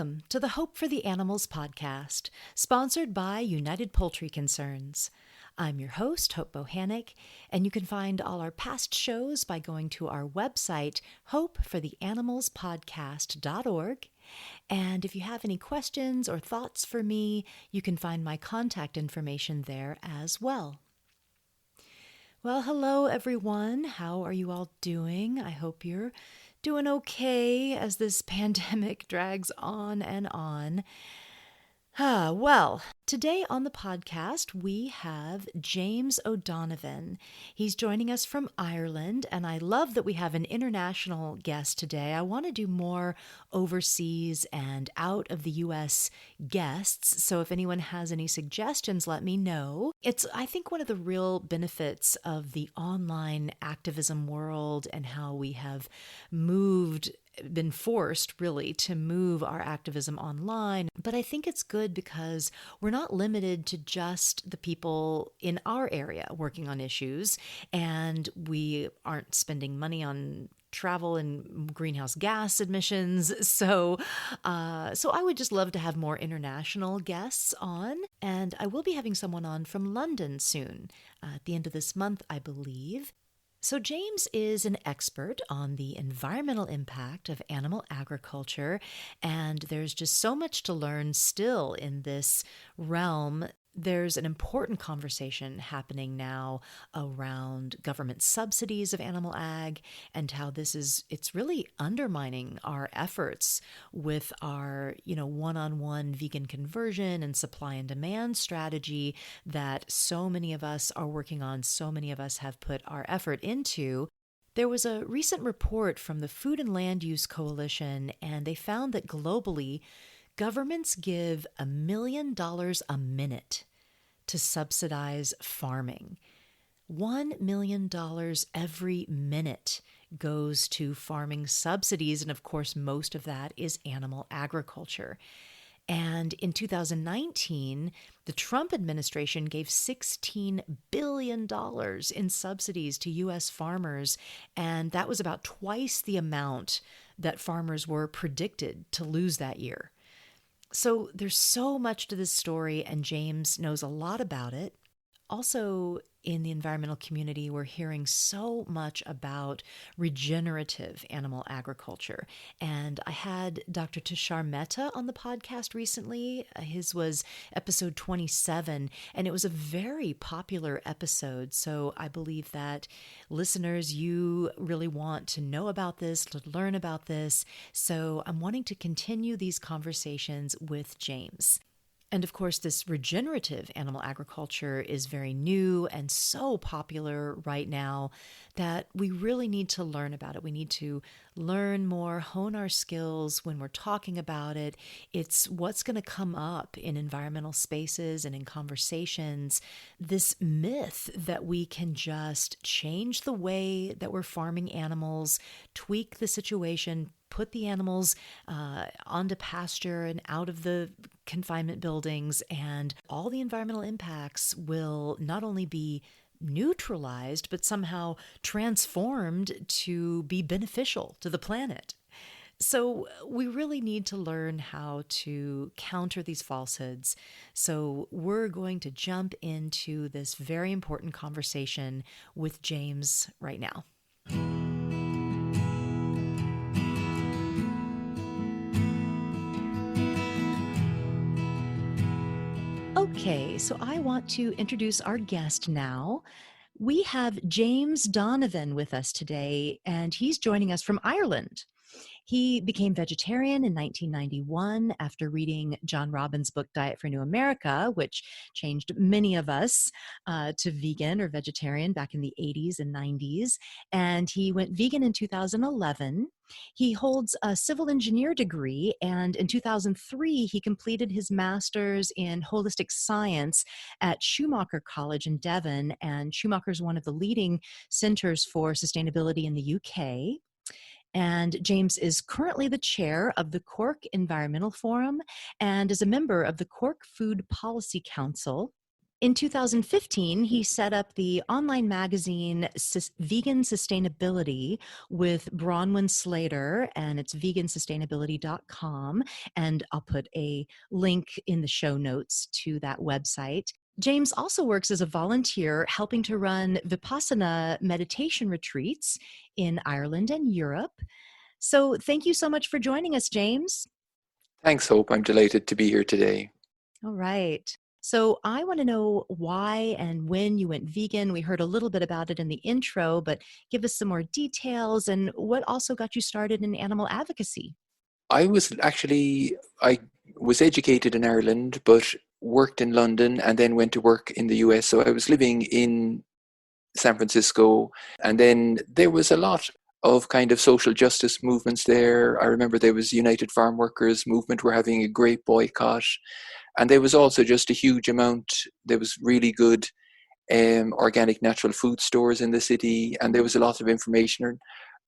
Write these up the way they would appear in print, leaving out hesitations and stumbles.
Welcome to the Hope for the Animals podcast, sponsored by United Poultry Concerns. I'm your host, Hope Bohannick, and you can find all our past shows by going to our website, hopefortheanimalspodcast.org. And if you have any questions or thoughts for me, you can find my contact information there as well. Well, hello everyone. How are you all doing? I hope you're doing okay as this pandemic drags on and on. Well, today on the podcast, we have James O'Donovan. He's joining us from Ireland, and I love that we have an international guest today. I want to do more overseas and out of the U.S. guests, so if anyone has any suggestions, let me know. It's, I think, one of the real benefits of the online activism world and how we have been forced really to move our activism online. But I think it's good because we're not limited to just the people in our area working on issues, and we aren't spending money on travel and greenhouse gas emissions. So I would just love to have more international guests on. And I will be having someone on from London soon, at the end of this month, I believe. So James is an expert on the environmental impact of animal agriculture, and there's just so much to learn still in this realm. There's an important conversation happening now around government subsidies of animal ag and how it's really undermining our efforts with our, one-on-one vegan conversion and supply and demand strategy that so many of us are working on, so many of us have put our effort into. There was a recent report from the Food and Land Use Coalition, and they found that globally, governments give $1 million a minute to subsidize farming. $1 million every minute goes to farming subsidies, and of course, most of that is animal agriculture. And in 2019, the Trump administration gave $16 billion in subsidies to U.S. farmers, and that was about twice the amount that farmers were predicted to lose that year. So there's so much to this story, and James knows a lot about it. Also, in the environmental community, we're hearing so much about regenerative animal agriculture. And I had Dr. Tushar Mehta on the podcast recently. His was episode 27, and it was a very popular episode. So I believe that listeners, you really want to know about this, to learn about this. So I'm wanting to continue these conversations with James. And of course, this regenerative animal agriculture is very new and so popular right now that we really need to learn about it. We need to learn more, hone our skills when we're talking about it. It's what's going to come up in environmental spaces and in conversations. This myth that we can just change the way that we're farming animals, tweak the situation, put the animals onto pasture and out of the confinement buildings, and all the environmental impacts will not only be neutralized, but somehow transformed to be beneficial to the planet. So we really need to learn how to counter these falsehoods. So we're going to jump into this very important conversation with James right now. Okay, so I want to introduce our guest now. We have James Donovan with us today, and he's joining us from Ireland. He became vegetarian in 1991 after reading John Robbins' book, Diet for New America, which changed many of us to vegan or vegetarian back in the 80s and 90s. And he went vegan in 2011. He holds a civil engineer degree, and in 2003, he completed his master's in holistic science at Schumacher College in Devon, and Schumacher is one of the leading centers for sustainability in the UK. And James is currently the chair of the Cork Environmental Forum and is a member of the Cork Food Policy Council. In 2015, he set up the online magazine Vegan Sustainability with Bronwyn Slater, and it's vegansustainability.com. And I'll put a link in the show notes to that website. James also works as a volunteer helping to run Vipassana meditation retreats in Ireland and Europe. So thank you so much for joining us, James. Thanks, Hope. I'm delighted to be here today. All right. So I want to know why and when you went vegan. We heard a little bit about it in the intro, but give us some more details and what also got you started in animal advocacy. I was educated in Ireland, but worked in London and then went to work in the US. So I was living in San Francisco, and then there was a lot of kind of social justice movements there. I remember there was United Farm Workers movement were having a great boycott, and there was also just a huge amount. There was really good organic natural food stores in the city, and there was a lot of information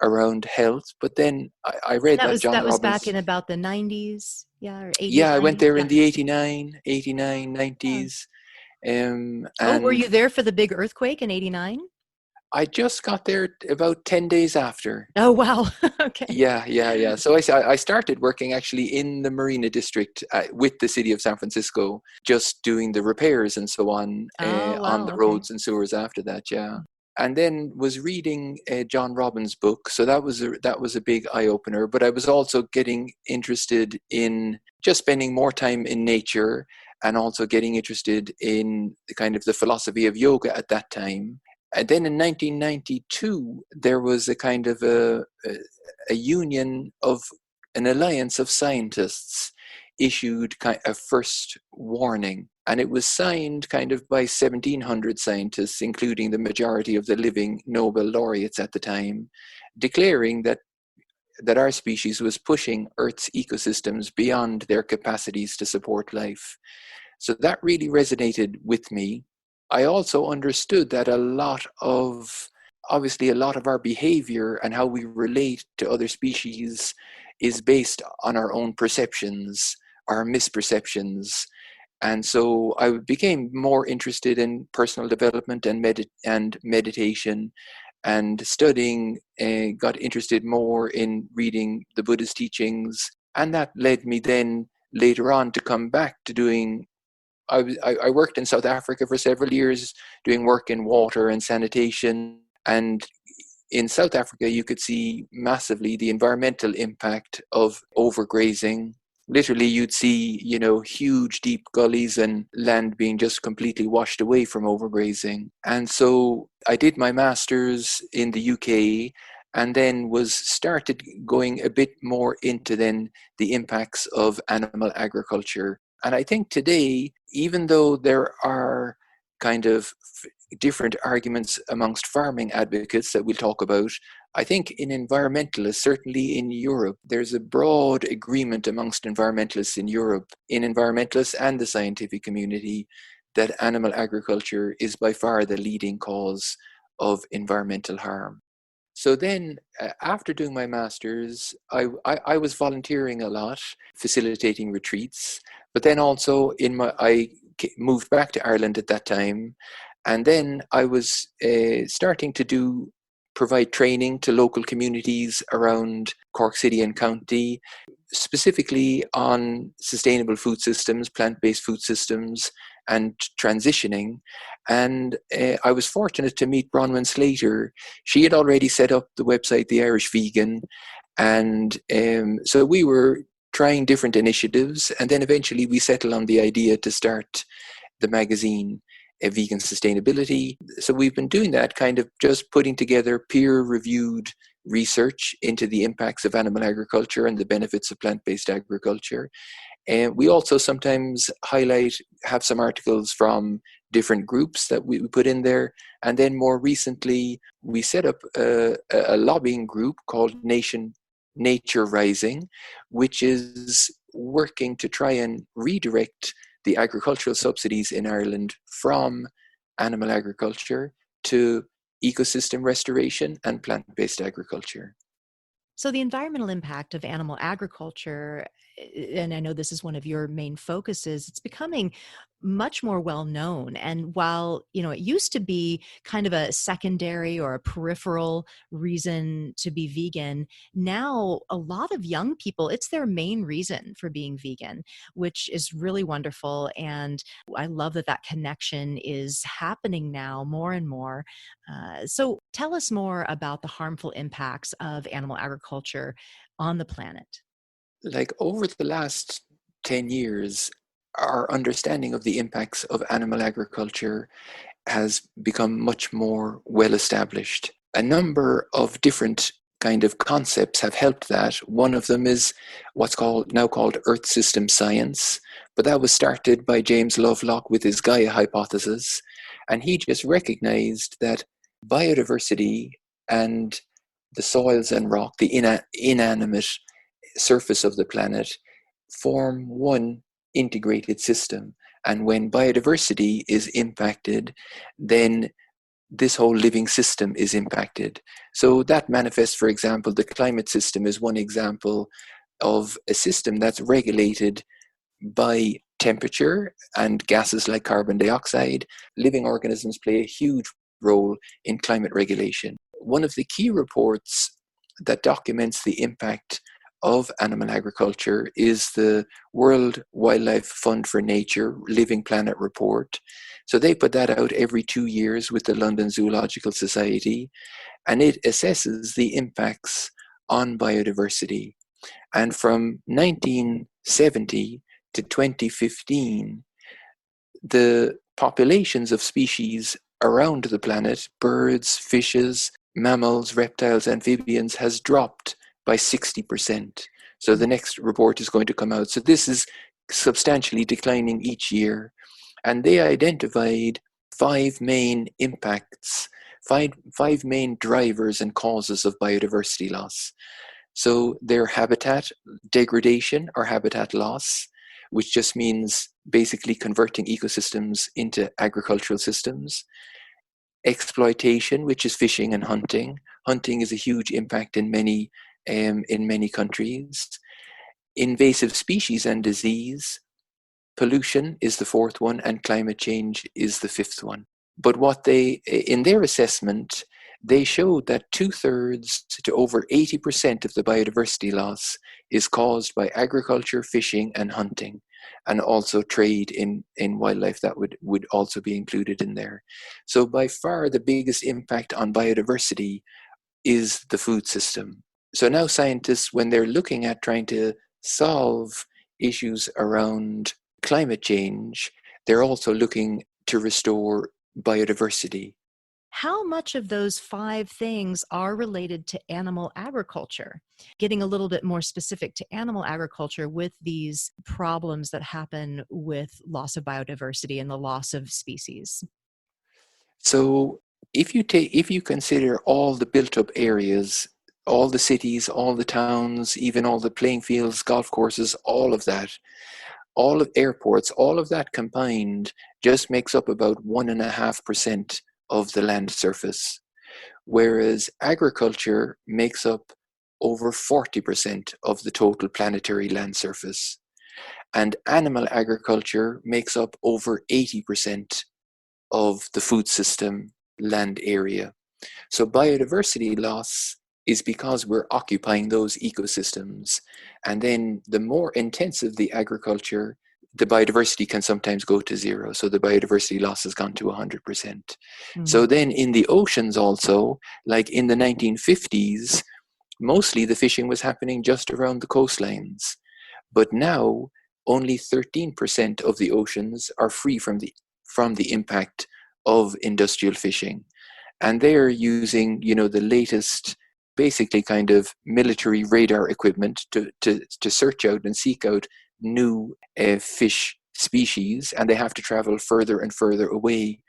around health. But then I read That that was John that was back in Robbins. about the 90s, yeah, or 80s, Yeah, I went 90s. there Yeah. in the 89, Yeah. 90s. Oh, were And you there for the big earthquake in 89? I just got there about 10 days after. Oh, wow. Okay. Yeah. So I started working actually in the Marina District with the city of San Francisco, just doing the repairs and so Oh, on wow. the Okay. roads and sewers after that. Yeah. And then was reading John Robbins' book, so that was a big eye opener. But I was also getting interested in just spending more time in nature, and also getting interested in the kind of the philosophy of yoga at that time. And then in 1992, there was a kind of a union of an alliance of scientists issued a first warning, and it was signed kind of by 1,700 scientists, including the majority of the living Nobel laureates at the time, declaring that our species was pushing Earth's ecosystems beyond their capacities to support life. So that really resonated with me. I also understood that obviously, a lot of our behavior and how we relate to other species is based on our own perceptions, our misperceptions. And so I became more interested in personal development and meditation and studying, and got interested more in reading the Buddhist teachings. And that led me then later on to come back to doing I worked in South Africa for several years doing work in water and sanitation. And in South Africa, you could see massively the environmental impact of overgrazing. Literally, you'd see, huge deep gullies and land being just completely washed away from overgrazing. And so I did my master's in the UK, and then was started going a bit more into then the impacts of animal agriculture. And I think today, even though there are kind of different arguments amongst farming advocates that we'll talk about, I think in environmentalists, certainly in Europe, there's a broad agreement amongst environmentalists in Europe, in environmentalists and the scientific community, that animal agriculture is by far the leading cause of environmental harm. So then, after doing my master's, I was volunteering a lot, facilitating retreats. But then also I moved back to Ireland at that time, and then I was starting to provide training to local communities around Cork City and County, specifically on sustainable food systems, plant-based food systems, and transitioning. And I was fortunate to meet Bronwyn Slater. She had already set up the website, The Irish Vegan, and so we were trying different initiatives, and then eventually we settled on the idea to start the magazine, Vegan Sustainability. So we've been doing that, kind of just putting together peer-reviewed research into the impacts of animal agriculture and the benefits of plant-based agriculture. And we also sometimes have some articles from different groups that we put in there. And then more recently, we set up a lobbying group called Nature Rising, which is working to try and redirect the agricultural subsidies in Ireland from animal agriculture to ecosystem restoration and plant-based agriculture. So the environmental impact of animal agriculture, and I know this is one of your main focuses, it's becoming much more well known. And while, it used to be kind of a secondary or a peripheral reason to be vegan, now a lot of young people, it's their main reason for being vegan, which is really wonderful. And I love that that connection is happening now more and more. So tell us more about the harmful impacts of animal agriculture on the planet. Like over the last 10 years, our understanding of the impacts of animal agriculture has become much more well established. A number of different kind of concepts have helped that. One of them is what's called Earth system science, but that was started by James Lovelock with his Gaia hypothesis, and he just recognized that biodiversity and the soils and rock, the inanimate surface of the planet, form one integrated system. And when biodiversity is impacted, then this whole living system is impacted. So that manifests, for example, the climate system is one example of a system that's regulated by temperature and gases like carbon dioxide. Living organisms play a huge role in climate regulation. One of the key reports that documents the impact of animal agriculture is the World Wildlife Fund for Nature Living Planet report. So they put that out every 2 years with the London Zoological Society, and it assesses the impacts on biodiversity. And from 1970 to 2015, the populations of species around the planet, birds, fishes, mammals, reptiles, amphibians, has dropped by 60%. So the next report is going to come out. So this is substantially declining each year. And they identified five main impacts, five main drivers and causes of biodiversity loss. So their habitat degradation or habitat loss, which just means basically converting ecosystems into agricultural systems. Exploitation, which is fishing and hunting. Hunting is a huge impact in many countries. Invasive species and disease. Pollution is the fourth one, and climate change is the fifth one. But in their assessment, they showed that 2/3 to over 80% of the biodiversity loss is caused by agriculture, fishing, and hunting, and also trade in wildlife that would also be included in there. So by far the biggest impact on biodiversity is the food system. So now scientists, when they're looking at trying to solve issues around climate change, they're also looking to restore biodiversity. How much of those five things are related to animal agriculture? Getting a little bit more specific to animal agriculture with these problems that happen with loss of biodiversity and the loss of species. So if you consider all the built up areas, all the cities, all the towns, even all the playing fields, golf courses, all of that, all of airports, all of that combined just makes up about 1.5% of the land surface, whereas agriculture makes up over 40% of the total planetary land surface. And animal agriculture makes up over 80% of the food system land area. So biodiversity loss is because we're occupying those ecosystems. And then the more intensive the agriculture, the biodiversity can sometimes go to zero. So the biodiversity loss has gone to 100%. So then in the oceans also, like in the 1950s, mostly the fishing was happening just around the coastlines. But now only 13% of the oceans are free from the impact of industrial fishing. And they're using, the latest, basically kind of military radar equipment to search out and seek out new fish species, and they have to travel further and further away.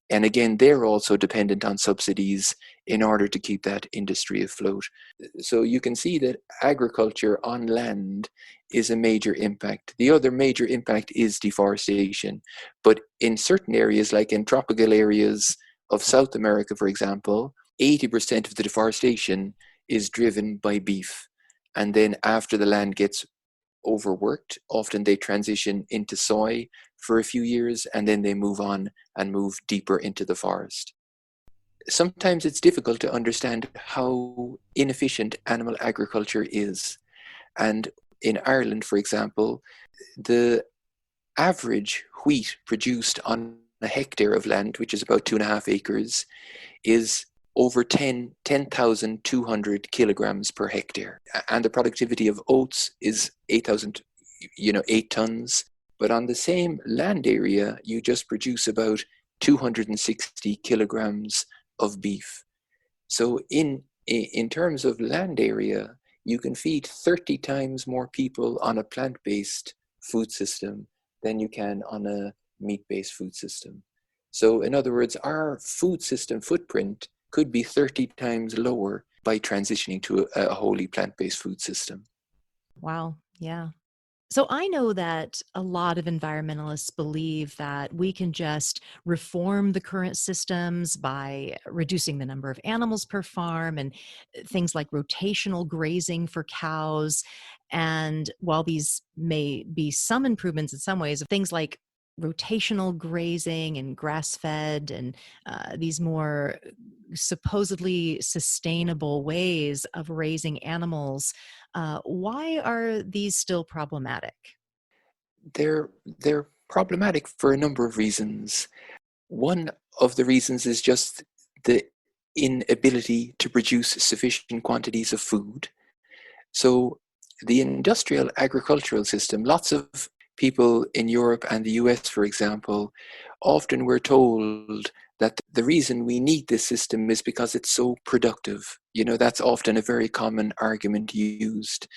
And again, they're also dependent on subsidies in order to keep that industry afloat. So you can see that agriculture on land is a major impact. The other major impact is deforestation. But in certain areas, like in tropical areas of South America, for example, 80% of the deforestation is driven by beef. And then after the land gets overworked, often they transition into soy, for a few years, and then they move on and move deeper into the forest. Sometimes it's difficult to understand how inefficient animal agriculture is. And in Ireland, for example, the average wheat produced on a hectare of land, which is about 2.5 acres, is over 10,200 kilograms per hectare. And the productivity of oats is 8,000, 8 tons. But on the same land area, you just produce about 260 kilograms of beef. So in terms of land area, you can feed 30 times more people on a plant-based food system than you can on a meat-based food system. So in other words, our food system footprint could be 30 times lower by transitioning to a wholly plant-based food system. Wow. Yeah. So I know that a lot of environmentalists believe that we can just reform the current systems by reducing the number of animals per farm and things like rotational grazing for cows. And while these may be some improvements in some ways, things like rotational grazing and grass fed and these more supposedly sustainable ways of raising animals, why are these still problematic? They're problematic for a number of reasons. One of the reasons is just the inability to produce sufficient quantities of food. So the industrial agricultural system, lots of people in Europe and the US, for example, often we're told that the reason we need this system is because it's so productive. That's often a very common argument used.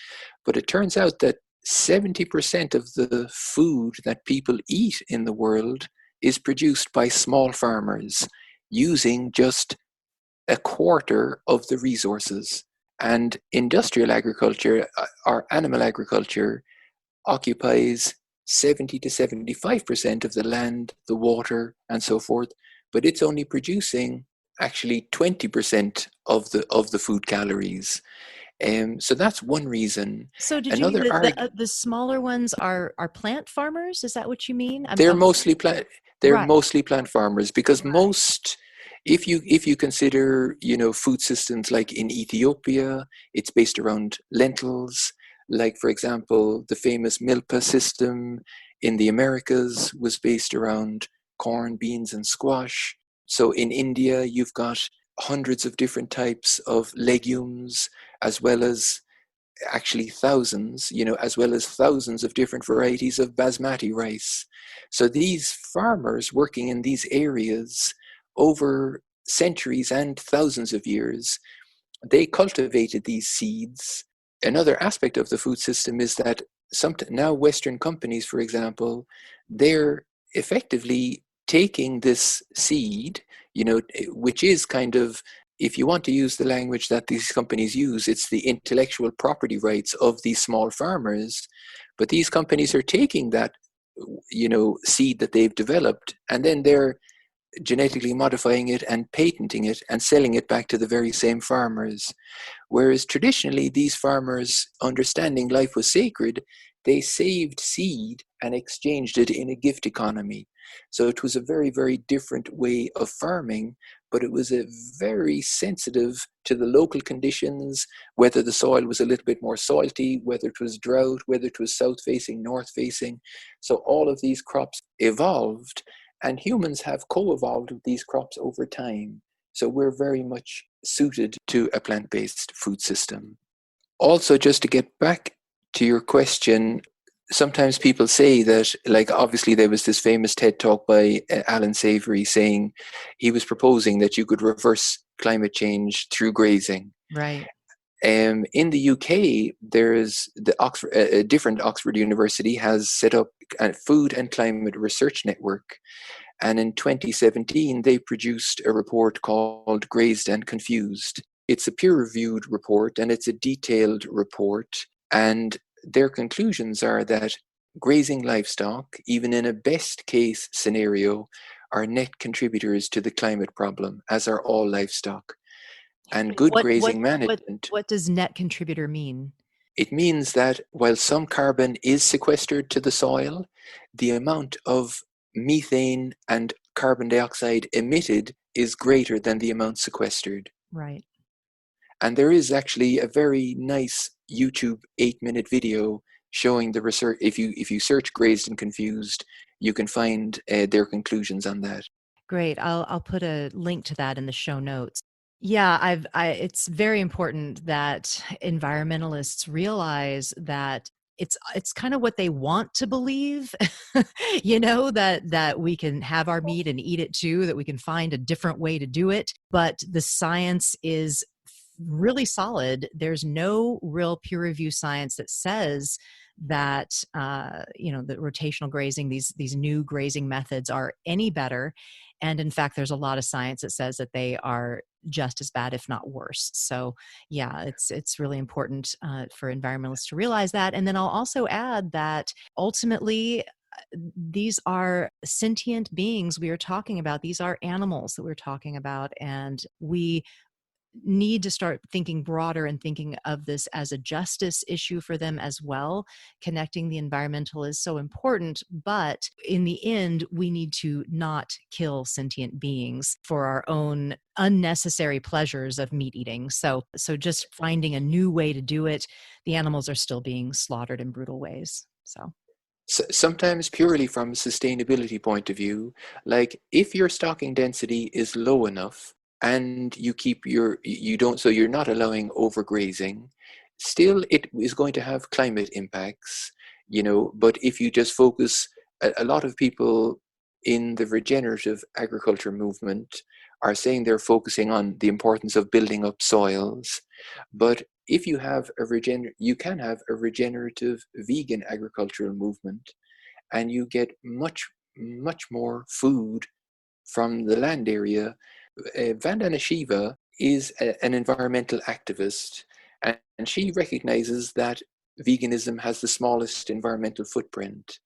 But it turns out that 70% of the food that people eat in the world is produced by small farmers using just a quarter of the resources. And industrial agriculture, or animal agriculture, occupies 70 to 75% of the land, the water, and so forth, but it's only producing actually 20% of the food calories. So that's one reason. So did you mean Another that the smaller ones are plant farmers? Is that what you mean? they're mostly plant they're Right. mostly plant farmers, because Right. most, if you consider, food systems like in Ethiopia, it's based around lentils. Like, for example, the famous milpa system in the Americas was based around corn, beans, and squash. So in India, you've got hundreds of different types of legumes, as well as actually thousands, as well as thousands of different varieties of basmati rice. So these farmers working in these areas over centuries and thousands of years, they cultivated these seeds. Another aspect of the food system is that now Western companies, for example, they're effectively taking this seed, which is kind of, if you want to use the language that these companies use, it's the intellectual property rights of these small farmers. But these companies are taking that, seed that they've developed, and then they're genetically modifying it and patenting it and selling it back to the very same farmers. Whereas traditionally, these farmers, understanding life was sacred, they saved seed and exchanged it in a gift economy. So it was a very, very different way of farming, but it was a very sensitive to the local conditions, whether the soil was a little bit more salty, whether it was drought, whether it was south facing, north facing. So all of these crops evolved, and humans have co-evolved with these crops over time. So we're very much suited to a plant-based food system. Also, just to get back to your question, sometimes people say that, like, obviously there was this famous TED talk by Alan Savory saying he was proposing that you could reverse climate change through grazing. Right. In the UK, there's a different Oxford University has set up a food and climate research network. And in 2017, they produced a report called Grazed and Confused. It's a peer-reviewed report, and it's a detailed report. And their conclusions are that grazing livestock, even in a best-case scenario, are net contributors to the climate problem, as are all livestock. And Wait, good what what grazing what management, what does net contributor mean? it means that while some carbon is sequestered to the soil, the amount of methane and carbon dioxide emitted is greater than the amount sequestered. Right. And there is actually a very nice YouTube 8-minute video showing the research. If you search Grazed and Confused, you can find their conclusions on that. Great. I'll put a link to that in the show notes. Yeah, it's very important that environmentalists realize that it's kind of what they want to believe, that we can have our meat and eat it too, that we can find a different way to do it. But the science is really solid. There's no real peer review science that says that that rotational grazing, these new grazing methods, are any better. And in fact, there's a lot of science that says that they are just as bad, if not worse. So yeah, it's really important for environmentalists to realize that. And then I'll also add that ultimately, these are sentient beings we are talking about. These are animals that we're talking about, and we need to start thinking broader and thinking of this as a justice issue for them as well. Connecting the environmental is so important, but in the end, we need to not kill sentient beings for our own unnecessary pleasures of meat eating. So just finding a new way to do it. The animals are still being slaughtered in brutal ways. So Sometimes purely from a sustainability point of view, like if your stocking density is low enough and you don't, so you're not allowing overgrazing, still it is going to have climate impacts, but if you just focus, a lot of people in the regenerative agriculture movement are saying they're focusing on the importance of building up soils. But if you have you can have a regenerative vegan agricultural movement, and you get much, much more food from the land area. Vandana Shiva is an environmental activist, and she recognizes that veganism has the smallest environmental footprint.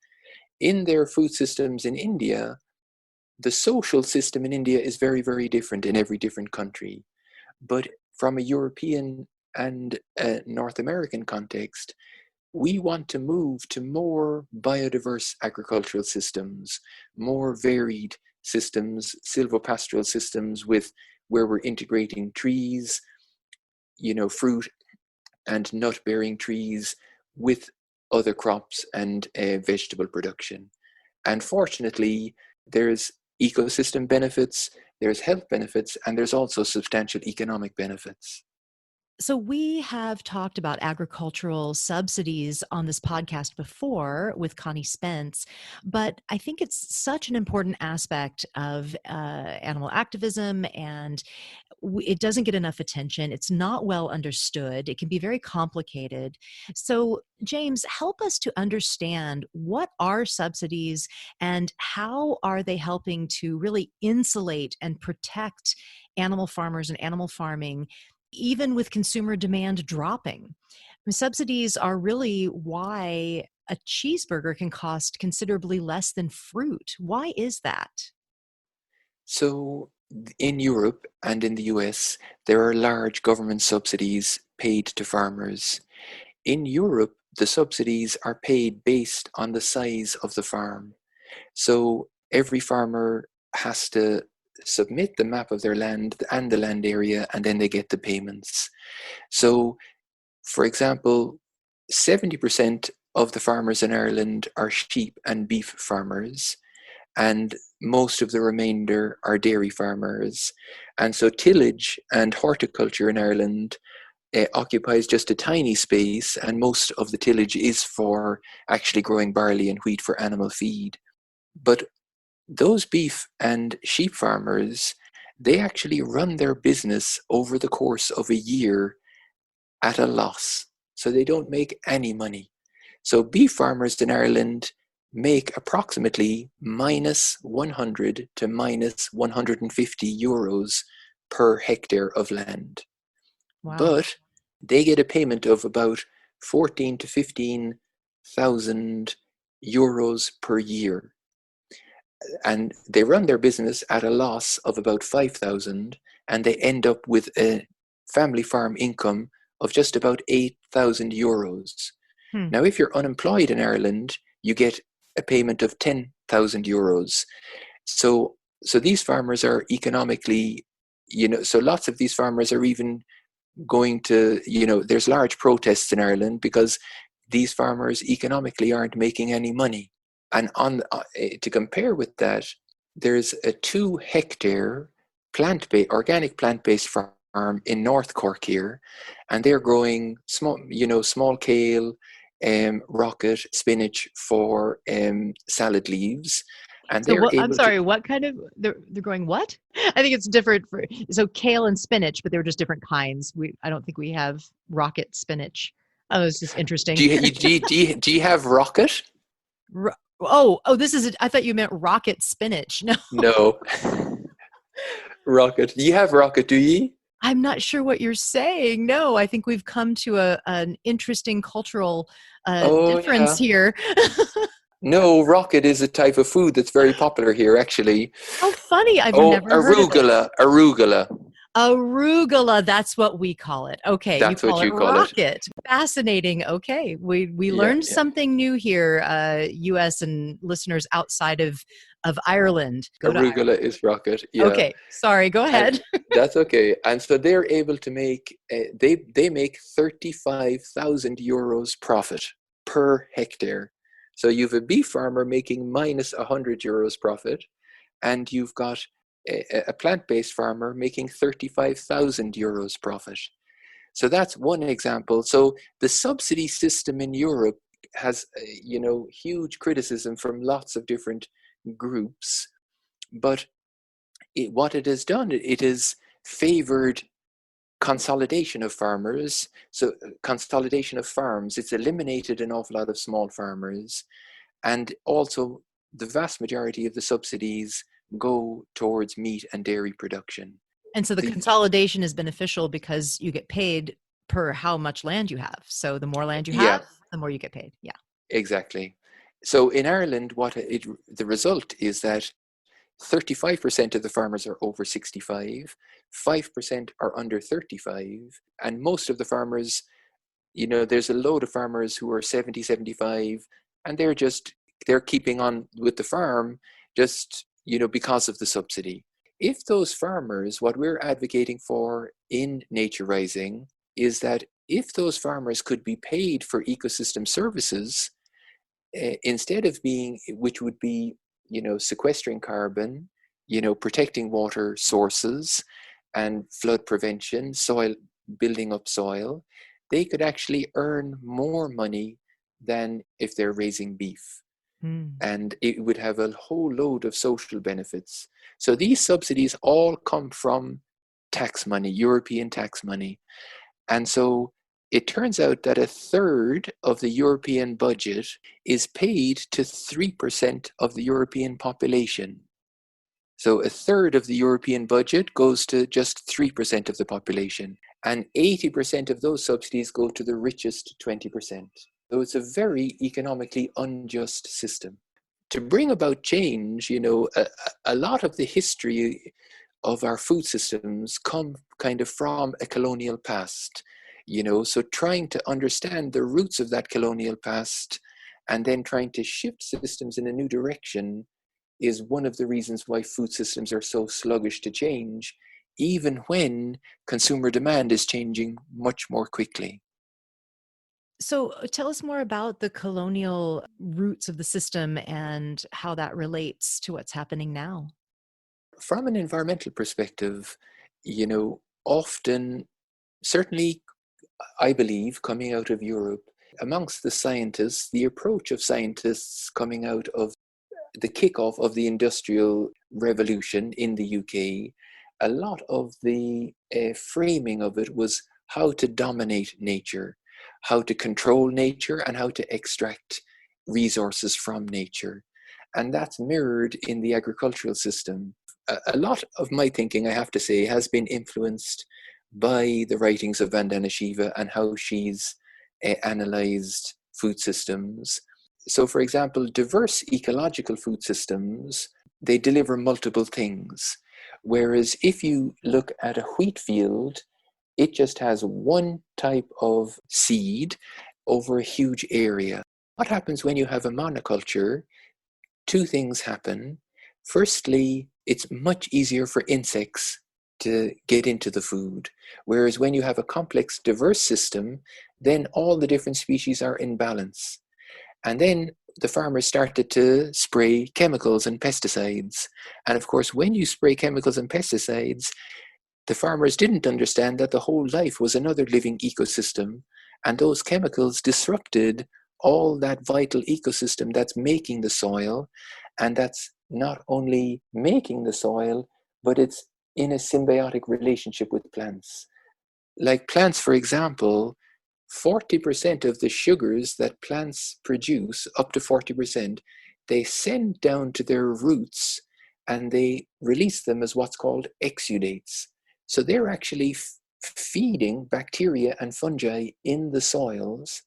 In their food systems in India, the social system in India is very, very different in every different country. But from a European and a North American context, we want to move to more biodiverse agricultural systems, more varied systems, silvopastoral systems where we're integrating trees, fruit and nut-bearing trees with other crops and vegetable production. And fortunately, there's ecosystem benefits, there's health benefits, and there's also substantial economic benefits. So, we have talked about agricultural subsidies on this podcast before with Connie Spence, but I think it's such an important aspect of animal activism, and it doesn't get enough attention. It's not well understood. It can be very complicated. So, James, help us to understand, what are subsidies and how are they helping to really insulate and protect animal farmers and animal farming, even with consumer demand dropping? Subsidies are really why a cheeseburger can cost considerably less than fruit. Why is that? So in Europe and in the US, there are large government subsidies paid to farmers. In Europe, the subsidies are paid based on the size of the farm. So every farmer has to submit the map of their land and the land area, and then they get the payments. So, for example, 70% of the farmers in Ireland are sheep and beef farmers, and most of the remainder are dairy farmers. And so tillage and horticulture in Ireland occupies just a tiny space, and most of the tillage is for actually growing barley and wheat for animal feed. But those beef and sheep farmers, they actually run their business over the course of a year at a loss. So they don't make any money. So beef farmers in Ireland make approximately minus 100 to minus 150 euros per hectare of land. Wow. But they get a payment of about 14 to 15,000 euros per year. And they run their business at a loss of about 5,000, and they end up with a family farm income of just about 8,000 euros. Hmm. Now, if you're unemployed in Ireland, you get a payment of thousand euros. So these farmers are economically, so lots of these farmers are even going to, there's large protests in Ireland because these farmers economically aren't making any money. And to compare with that, there's a 2-hectare organic plant-based farm in North Cork here, and they're growing small kale, rocket, spinach for salad leaves, and So they're what, I'm able to. sorry, what kind of, they're growing what? I think it's different for, so kale and spinach, but they were just different kinds. I don't think we have rocket spinach. Oh, it's just interesting. Do you have rocket? Oh, this is, I thought you meant rocket spinach. No, No, rocket. You have rocket, do you? I'm not sure what you're saying. No, I think we've come to an interesting cultural Oh difference yeah. here. No, rocket is a type of food that's very popular here, actually. Oh, funny. I've Oh, never heard of arugula, this. arugula. Arugula, that's what we call it. Okay, you That's call what it you call it. rocket. Fascinating. Okay, we Yeah, learned yeah. something new here, U.S. and listeners outside of Ireland. Go to Arugula Ireland. is rocket. Yeah, Okay, sorry. Go and ahead. that's okay. And so they're able to make they make 35,000 euros profit per hectare. So you've a beef farmer making minus 100 euros profit, and you've got a plant-based farmer making 35,000 euros profit. So that's one example. So the subsidy system in Europe has, huge criticism from lots of different groups. But what it has done, it has favored consolidation of farmers. So consolidation of farms, it's eliminated an awful lot of small farmers. And also the vast majority of the subsidies go towards meat and dairy production. And so the The consolidation is beneficial because you get paid per how much land you have. So the more land you Yeah, have, the more you get paid. Yeah. exactly. So in Ireland, the result is that 35% of the farmers are over 65, 5% are under 35, and most of the farmers, there's a load of farmers who are 70, 75, and they're keeping on with the farm just, because of the subsidy. If those farmers, what we're advocating for in Nature Rising is that if those farmers could be paid for ecosystem services, instead of being, which would be, sequestering carbon, protecting water sources and flood prevention, soil, building up soil, they could actually earn more money than if they're raising beef. Hmm. And it would have a whole load of social benefits. So these subsidies all come from tax money, European tax money. And so it turns out that a third of the European budget is paid to 3% of the European population. So a third of the European budget goes to just 3% of the population, and 80% of those subsidies go to the richest 20%. So it's a very economically unjust system. To bring about change, a lot of the history of our food systems come kind of from a colonial past, so trying to understand the roots of that colonial past and then trying to shift systems in a new direction is one of the reasons why food systems are so sluggish to change, even when consumer demand is changing much more quickly. So tell us more about the colonial roots of the system and how that relates to what's happening now. From an environmental perspective, often, certainly, I believe, coming out of Europe, amongst the scientists, the approach of scientists coming out of the kickoff of the Industrial Revolution in the UK, a lot of the framing of it was how to dominate nature, how to control nature, and how to extract resources from nature. And that's mirrored in the agricultural system. A lot of my thinking, I have to say, has been influenced by the writings of Vandana Shiva and how she's analyzed food systems. So, for example, diverse ecological food systems, they deliver multiple things. Whereas if you look at a wheat field, it just has one type of seed over a huge area. What happens when you have a monoculture? two things happen. Firstly, it's much easier for insects to get into the food, whereas when you have a complex, diverse system, then all the different species are in balance. And then the farmers started to spray chemicals and pesticides. And of course, when you spray chemicals and pesticides, the farmers didn't understand that the whole life was another living ecosystem, and those chemicals disrupted all that vital ecosystem that's making the soil, and that's not only making the soil, but it's in a symbiotic relationship with plants. Like plants, for example, 40% of the sugars that plants produce, up to 40%, they send down to their roots and they release them as what's called exudates. So they're actually feeding bacteria and fungi in the soils.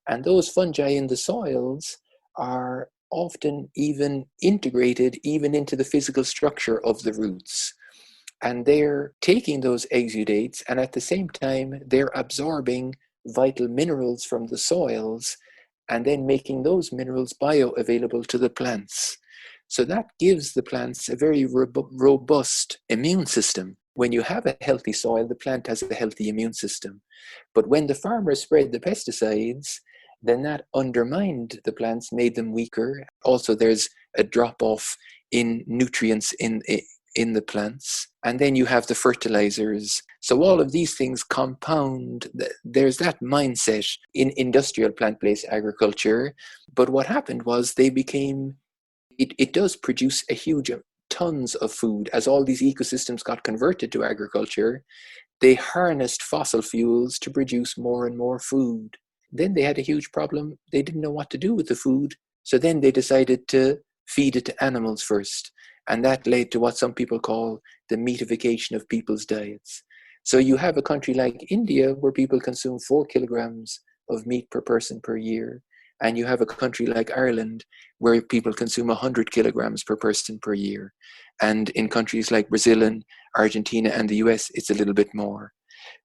And those fungi in the soils are often even integrated even into the physical structure of the roots. And they're taking those exudates, and at the same time, they're absorbing vital minerals from the soils and then making those minerals bioavailable to the plants. So that gives the plants a very robust immune system. When you have a healthy soil, the plant has a healthy immune system. But when the farmers spread the pesticides, then that undermined the plants, made them weaker. Also, there's a drop off in nutrients in the plants. And then you have the fertilizers. So all of these things compound. There's that mindset in industrial plant-based agriculture. But what happened was they became, it does produce a huge tons of food. As all these ecosystems got converted to agriculture, they harnessed fossil fuels to produce more and more food. Then they had a huge problem. They didn't know what to do with the food. So then they decided to feed it to animals first. And that led to what some people call the meatification of people's diets. So you have a country like India where people consume 4 kilograms of meat per person per year. And you have a country like Ireland where people consume 100 kilograms per person per year. And in countries like Brazil and Argentina and the US, it's a little bit more.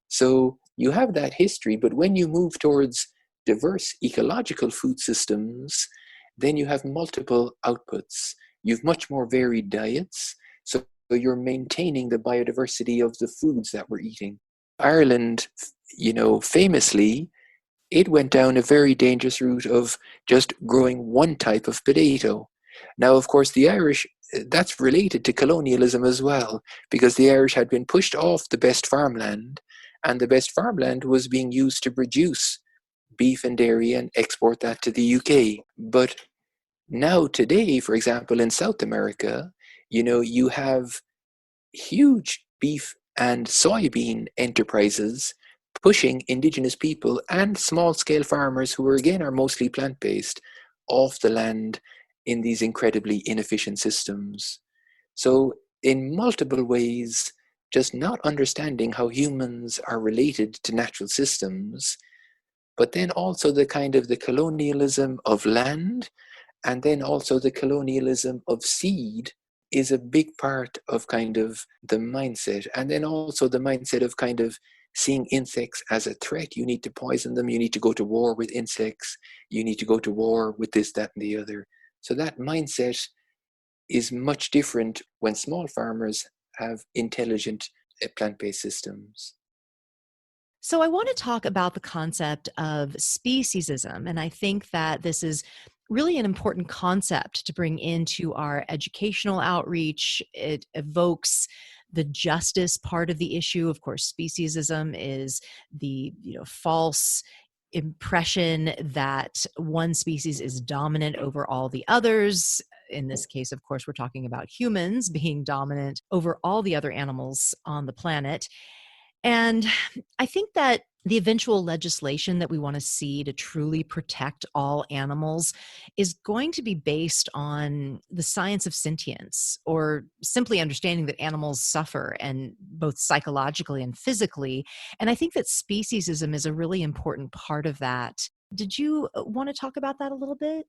So you have that history, but when you move towards diverse ecological food systems, then you have multiple outputs. You've much more varied diets, so you're maintaining the biodiversity of the foods that we're eating. Ireland, famously, it went down a very dangerous route of just growing one type of potato. Now, of course, the Irish, that's related to colonialism as well, because the Irish had been pushed off the best farmland, and the best farmland was being used to produce beef and dairy and export that to the UK. But now today, for example, in South America, you have huge beef and soybean enterprises pushing indigenous people and small-scale farmers who are mostly plant-based off the land in these incredibly inefficient systems. So in multiple ways, just not understanding how humans are related to natural systems, but then also the kind of the colonialism of land, and then also the colonialism of seed is a big part of kind of the mindset. And then also the mindset of kind of seeing insects as a threat. You need to poison them. You need to go to war with insects. You need to go to war with this, that, and the other. So that mindset is much different when small farmers have intelligent plant-based systems. So, I want to talk about the concept of speciesism. And I think that this is really an important concept to bring into our educational outreach. It evokes the justice part of the issue. Of course, speciesism is the false impression that one species is dominant over all the others. In this case, of course, we're talking about humans being dominant over all the other animals on the planet. And I think that the eventual legislation that we want to see to truly protect all animals is going to be based on the science of sentience, or simply understanding that animals suffer, and both psychologically and physically. And I think that speciesism is a really important part of that. Did you want to talk about that a little bit?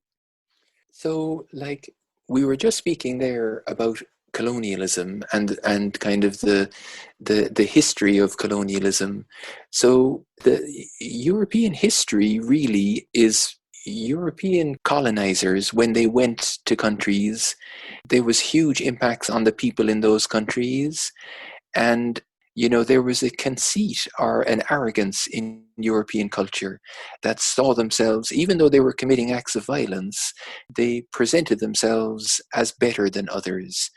So, like we were just speaking there about colonialism and kind of the history of colonialism. So the European history really is European colonizers, when they went to countries, there was huge impacts on the people in those countries. And, there was a conceit or an arrogance in European culture that saw themselves, even though they were committing acts of violence, they presented themselves as better than others.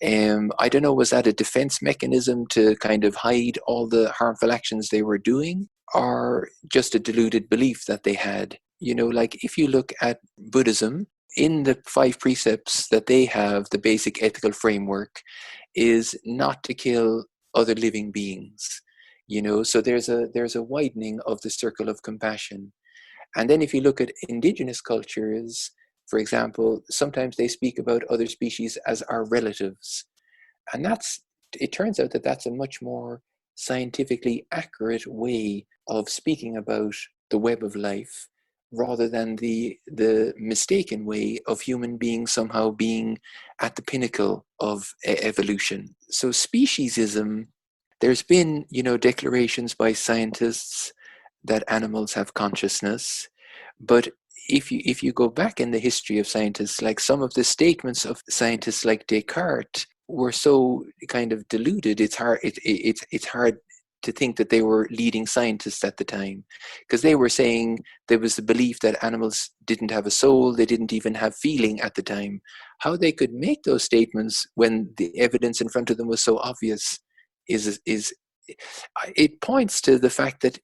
I don't know, was that a defense mechanism to kind of hide all the harmful actions they were doing, or just a deluded belief that they had? Like if you look at Buddhism, in the five precepts that they have, the basic ethical framework is not to kill other living beings. So there's a widening of the circle of compassion. And then if you look at indigenous cultures, for example, sometimes they speak about other species as our relatives. And it turns out that that's a much more scientifically accurate way of speaking about the web of life, rather than the mistaken way of human beings somehow being at the pinnacle of evolution. So speciesism, there's been, declarations by scientists that animals have consciousness, but if you go back in the history of scientists, like some of the statements of scientists like Descartes were so kind of deluded, it's hard to think that they were leading scientists at the time, because they were saying there was the belief that animals didn't have a soul, they didn't even have feeling at the time. How they could make those statements when the evidence in front of them was so obvious is it points to the fact that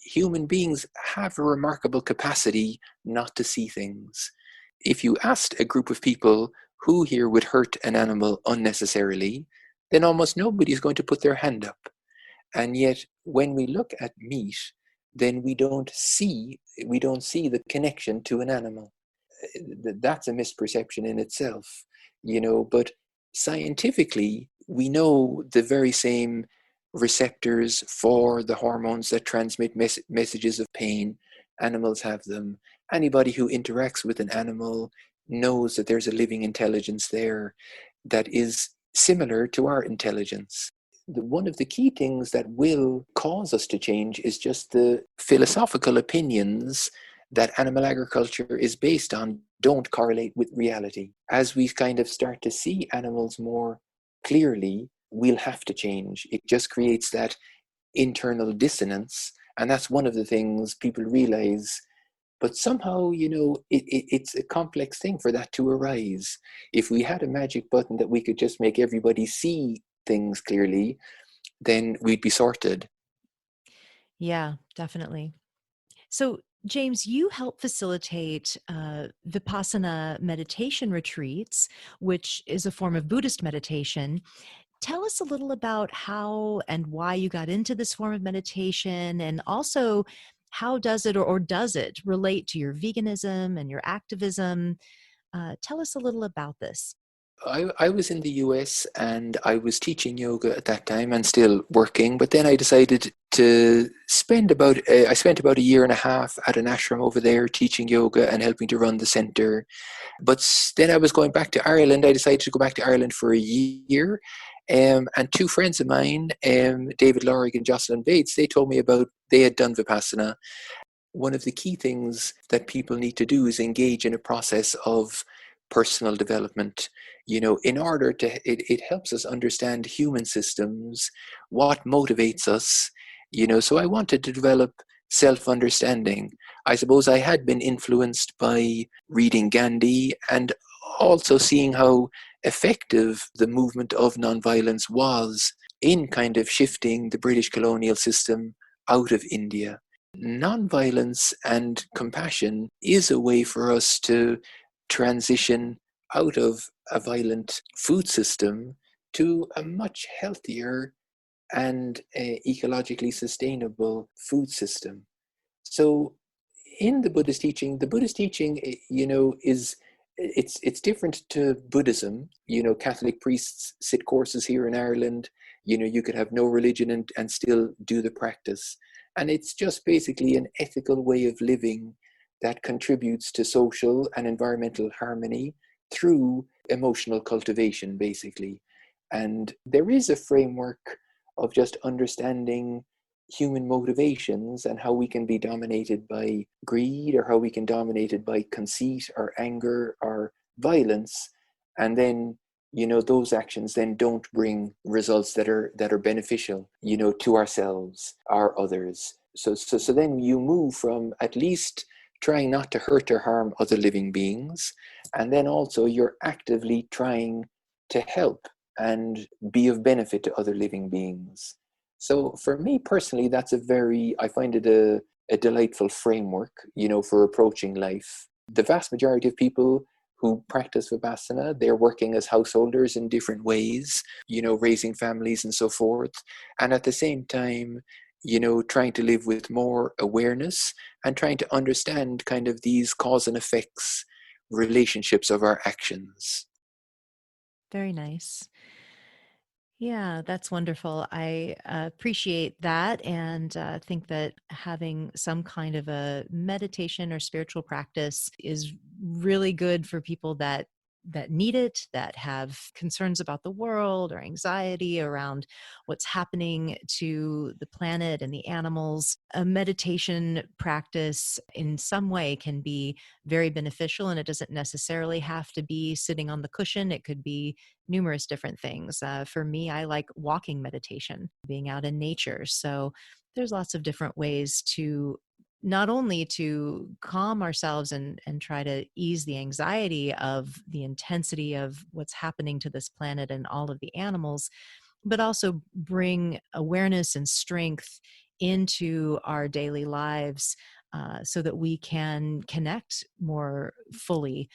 human beings have a remarkable capacity not to see things. If you asked a group of people who here would hurt an animal unnecessarily, then almost nobody's going to put their hand up. And yet, when we look at meat, then we don't see the connection to an animal. That's a misperception in itself, but scientifically, we know the very same receptors for the hormones that transmit messages of pain. Animals have them. Anybody who interacts with an animal knows that there's a living intelligence there that is similar to our intelligence. One of the key things that will cause us to change is just the philosophical opinions that animal agriculture is based on don't correlate with reality. As we kind of start to see animals more clearly, we'll have to change. It just creates that internal dissonance. And that's one of the things people realize. But somehow, it's a complex thing for that to arise. If we had a magic button that we could just make everybody see things clearly, then we'd be sorted. Yeah, definitely. So, James, you help facilitate Vipassana meditation retreats, which is a form of Buddhist meditation. Tell us a little about how and why you got into this form of meditation, and also how does it or does it relate to your veganism and your activism? Tell us a little about this. I was in the US and I was teaching yoga at that time and still working, but then I decided to I spent about a year and a half at an ashram over there teaching yoga and helping to run the center. But then I was going back to Ireland. I decided to go back to Ireland for a year. And two friends of mine, David Lorrig and Jocelyn Bates, they had done Vipassana. One of the key things that people need to do is engage in a process of personal development. In order to, it helps us understand human systems, what motivates us. So I wanted to develop self-understanding. I suppose I had been influenced by reading Gandhi and also seeing how effective the movement of nonviolence was in kind of shifting the British colonial system out of India. Nonviolence and compassion is a way for us to transition out of a violent food system to a much healthier and ecologically sustainable food system. So in the Buddhist teaching, is it's different to Buddhism. Catholic priests sit courses here in Ireland. You could have no religion and still do the practice. And it's just basically an ethical way of living that contributes to social and environmental harmony through emotional cultivation, basically. And there is a framework of just understanding human motivations and how we can be dominated by greed, or how we can dominated by conceit or anger or violence, and then those actions then don't bring results that are beneficial to ourselves or others. So then you move from at least trying not to hurt or harm other living beings, and then also you're actively trying to help and be of benefit to other living beings. So for me personally, I find it a delightful framework, for approaching life. The vast majority of people who practice Vipassana, they're working as householders in different ways, raising families and so forth. And at the same time, trying to live with more awareness and trying to understand kind of these cause and effects relationships of our actions. Very nice. Yeah, that's wonderful. I appreciate that and think that having some kind of a meditation or spiritual practice is really good for people that need it, that have concerns about the world or anxiety around what's happening to the planet and the animals. A meditation practice in some way can be very beneficial, and it doesn't necessarily have to be sitting on the cushion. It could be numerous different things. For me, I like walking meditation, being out in nature. So there's lots of different ways to not only to calm ourselves and try to ease the anxiety of the intensity of what's happening to this planet and all of the animals, but also bring awareness and strength into our daily lives, so that we can connect more fully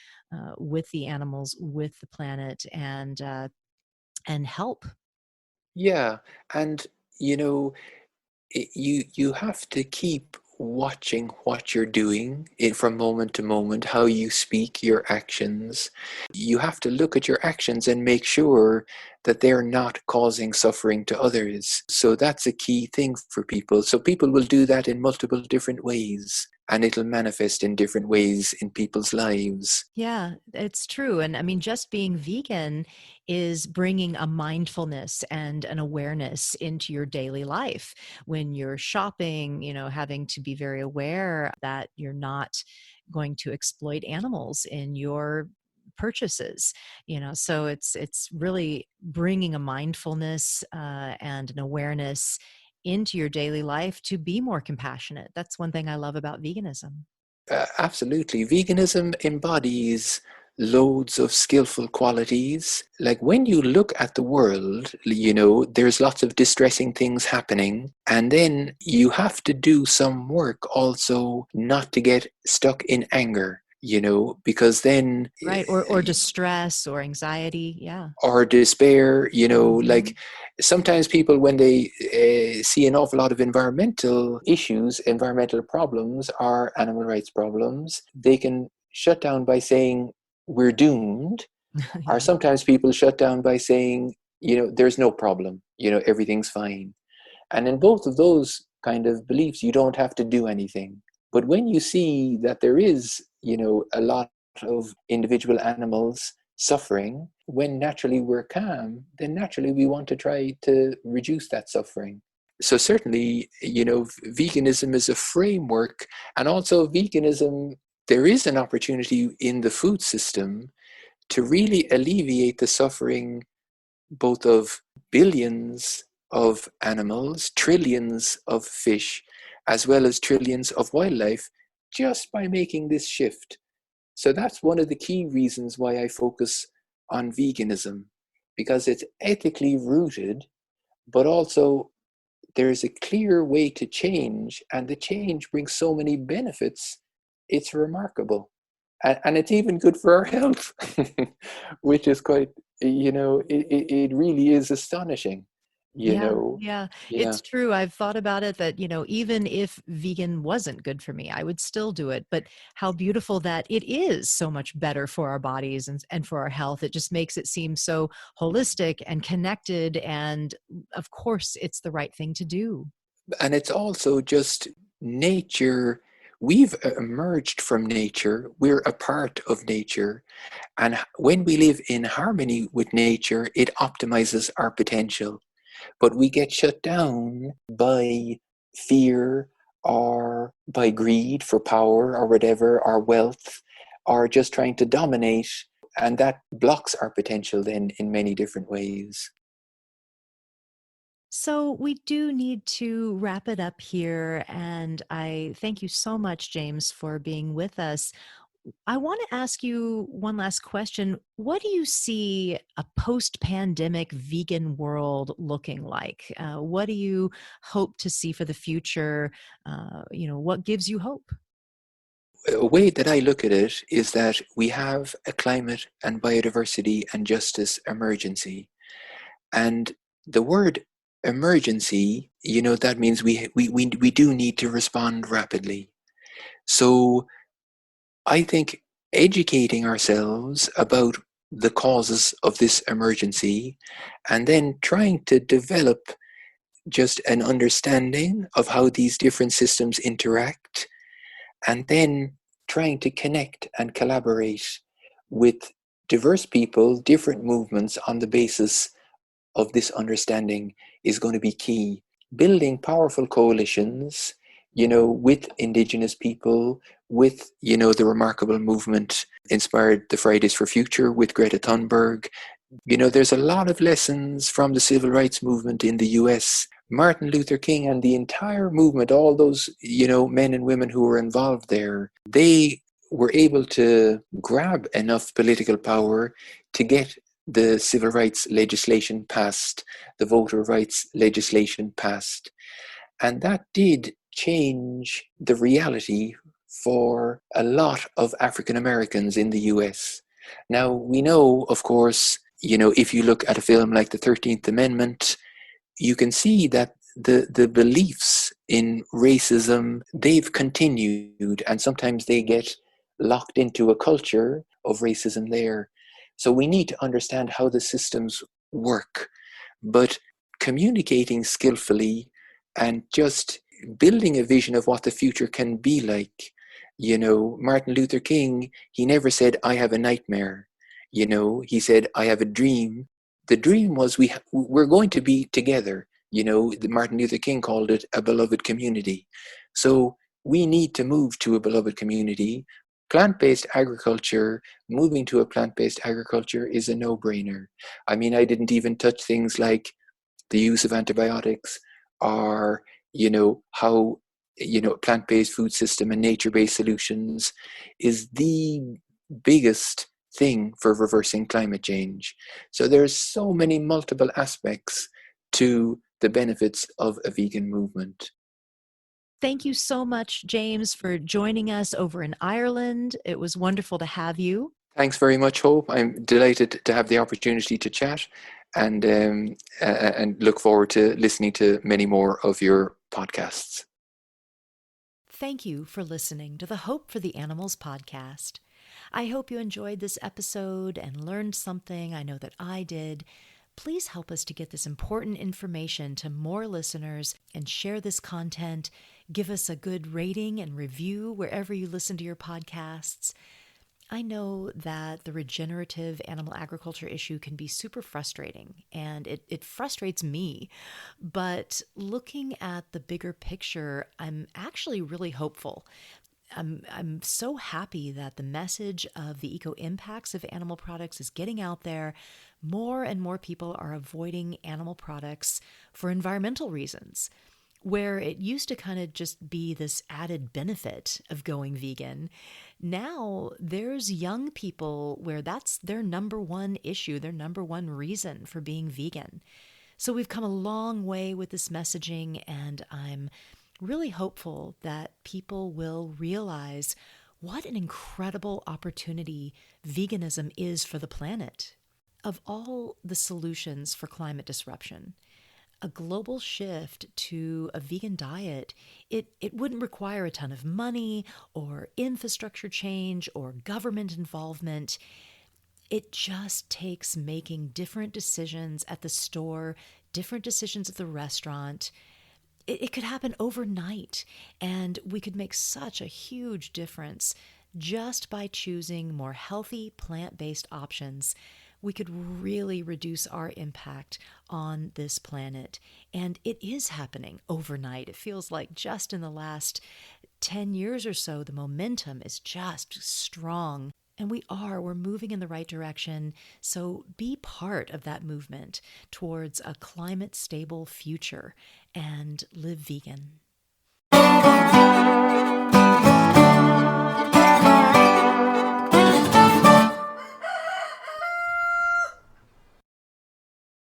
with the animals, with the planet, and help. Yeah, and you know, you have to keep watching what you're doing from moment to moment, how you speak, your actions. You have to look at your actions and make sure that they're not causing suffering to others. So that's a key thing for people. So people will do that in multiple different ways, and it'll manifest in different ways in people's lives. Yeah, it's true. And I mean, just being vegan is bringing a mindfulness and an awareness into your daily life. When you're shopping, having to be very aware that you're not going to exploit animals in your purchases. So it's really bringing a mindfulness and an awareness into your daily life to be more compassionate. That's one thing I love about veganism. Absolutely. Veganism embodies loads of skillful qualities. Like when you look at the world, there's lots of distressing things happening. And then you have to do some work also not to get stuck in anger, because then, Right, or distress or anxiety, yeah. or despair, Mhm. like sometimes people, when they see an awful lot of environmental issues, environmental problems, or animal rights problems, they can shut down by saying we're doomed. Or Yeah. sometimes people shut down by saying, there's no problem, everything's fine. And in both of those kind of beliefs, you don't have to do anything. But when you see that there is, a lot of individual animals suffering, when naturally we're calm, then naturally we want to try to reduce that suffering. So certainly, veganism is a framework, and also veganism, there is an opportunity in the food system to really alleviate the suffering both of billions of animals, trillions of fish, as well as trillions of wildlife, just by making this shift. So that's one of the key reasons why I focus on veganism, because it's ethically rooted, but also there's a clear way to change, and the change brings so many benefits. It's remarkable. And it's even good for our health, which is quite, it really is astonishing, you Yeah, know. yeah, Yeah. it's true. I've thought about it that, even if vegan wasn't good for me, I would still do it. But how beautiful that it is so much better for our bodies and for our health. It just makes it seem so holistic and connected. And of course, it's the right thing to do. And it's also just nature. We've emerged from nature. We're a part of nature. And when we live in harmony with nature, it optimizes our potential. But we get shut down by fear or by greed for power or whatever, or wealth, or just trying to dominate. And that blocks our potential then in many different ways. So, we do need to wrap it up here. And I thank you so much, James, for being with us. I want to ask you one last question. What do you see a post pandemic vegan world looking like? What do you hope to see for the future? What gives you hope? A way that I look at it is that we have a climate and biodiversity and justice emergency. And the word emergency, that means we do need to respond rapidly. So I think educating ourselves about the causes of this emergency and then trying to develop just an understanding of how these different systems interact, and then trying to connect and collaborate with diverse people, different movements on the basis of this understanding is going to be key. Building powerful coalitions, with indigenous people, with, the remarkable movement inspired the Fridays for Future with Greta Thunberg. There's a lot of lessons from the civil rights movement in the US. Martin Luther King and the entire movement, all those, men and women who were involved there, they were able to grab enough political power to get the civil rights legislation passed, the voter rights legislation passed. And that did change the reality for a lot of African Americans in the US. Now, we know, of course, if you look at a film like The 13th Amendment, you can see that the beliefs in racism, they've continued, and sometimes they get locked into a culture of racism there. So we need to understand how the systems work, but communicating skillfully and just building a vision of what the future can be like. Martin Luther King, he never said, I have a nightmare. He said, I have a dream. The dream was we're going to be together. Martin Luther King called it a beloved community. So we need to move to a beloved community. Plant-based agriculture, moving to a plant-based agriculture is a no-brainer. I mean, I didn't even touch things like the use of antibiotics, or, how, plant-based food system and nature-based solutions is the biggest thing for reversing climate change. So there's so many multiple aspects to the benefits of a vegan movement. Thank you so much, James, for joining us over in Ireland. It was wonderful to have you. Thanks very much, Hope. I'm delighted to have the opportunity to chat, and look forward to listening to many more of your podcasts. Thank you for listening to the Hope for the Animals podcast. I hope you enjoyed this episode and learned something. I know that I did. Please help us to get this important information to more listeners and share this content. Give us a good rating and review wherever you listen to your podcasts. I know that the regenerative animal agriculture issue can be super frustrating, and it frustrates me. But looking at the bigger picture, I'm actually really hopeful. I'm so happy that the message of the eco impacts of animal products is getting out there. More and more people are avoiding animal products for environmental reasons, where it used to kind of just be this added benefit of going vegan. Now there's young people where that's their number one issue, their number one reason for being vegan. So we've come a long way with this messaging, and I'm really hopeful that people will realize what an incredible opportunity veganism is for the planet. Of all the solutions for climate disruption, a global shift to a vegan diet, it wouldn't require a ton of money or infrastructure change or government involvement. It just takes making different decisions at the store, different decisions at the restaurant. It could happen overnight, and we could make such a huge difference just by choosing more healthy plant-based options we could really reduce our impact on this planet. And it is happening overnight. It feels like just in the last 10 years or so, the momentum is just strong. And we're moving in the right direction. So be part of that movement towards a climate stable future and live vegan.